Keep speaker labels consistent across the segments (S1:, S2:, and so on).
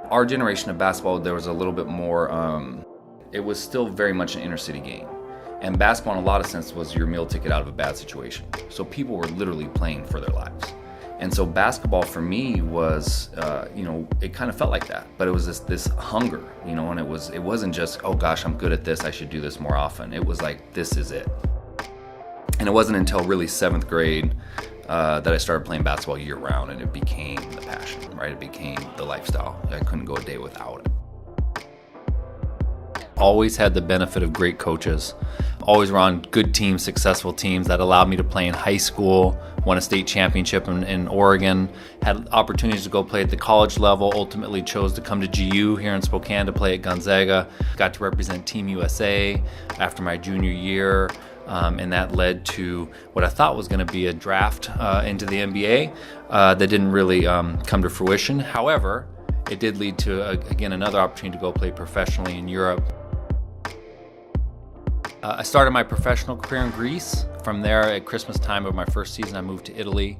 S1: Our generation of basketball, there was a little bit more, it was still very much an inner city game. And basketball in a lot of sense was your meal ticket out of a bad situation. So people were literally playing for their lives. And so basketball for me was, it kind of felt like that, but it was this hunger, and it wasn't just, oh gosh, I'm good at this, I should do this more often. It was like, this is it. And it wasn't until really 7th grade that I started playing basketball year round, and it became the passion, right? It became the lifestyle. I couldn't go a day without it. Always had the benefit of great coaches. Always around good teams, successful teams that allowed me to play in high school, won a state championship in Oregon, had opportunities to go play at the college level, ultimately chose to come to GU here in Spokane to play at Gonzaga, got to represent Team USA after my junior year, and that led to what I thought was going to be a draft into the NBA that didn't really come to fruition. However, it did lead to, again, another opportunity to go play professionally in Europe. I started my professional career in Greece. From there, at Christmas time of my first season, I moved to Italy.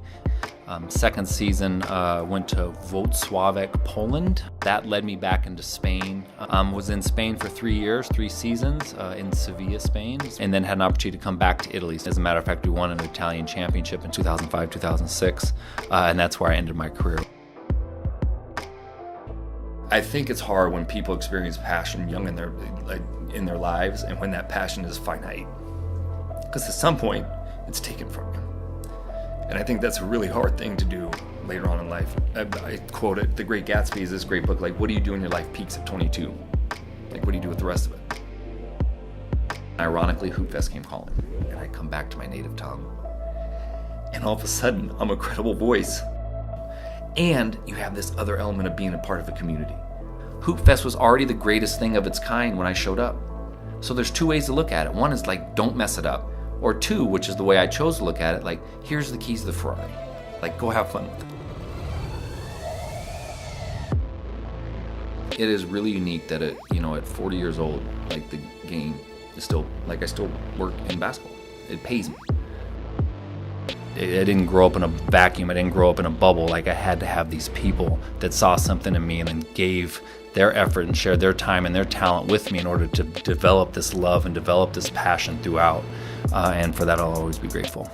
S1: Second season, went to Wrocław, Poland. That led me back into Spain. Was in Spain for 3 years, 3 seasons, in Sevilla, Spain, and then had an opportunity to come back to Italy. As a matter of fact, we won an Italian championship in 2005, 2006, and that's where I ended my career. I think it's hard when people experience passion young in their lives, and when that passion is finite, because at some point it's taken from you. And I think that's a really hard thing to do later on in life. I quote it, The Great Gatsby is this great book, like, what do you do when your life peaks at 22? Like, what do you do with the rest of it? Ironically, Hoop Fest came calling, and I come back to my native tongue, and all of a sudden I'm a credible voice. And you have this other element of being a part of a community. Hoop Fest was already the greatest thing of its kind when I showed up. So there's 2 ways to look at it. One is like, don't mess it up. Or 2, which is the way I chose to look at it, like, here's the keys to the Ferrari. Like, go have fun with it. It is really unique that at 40 years old, like, the game is still, like, I still work in basketball. It pays me. I didn't grow up in a vacuum. I didn't grow up in a bubble. Like, I had to have these people that saw something in me and then gave their effort and shared their time and their talent with me in order to develop this love and develop this passion throughout. And for that, I'll always be grateful.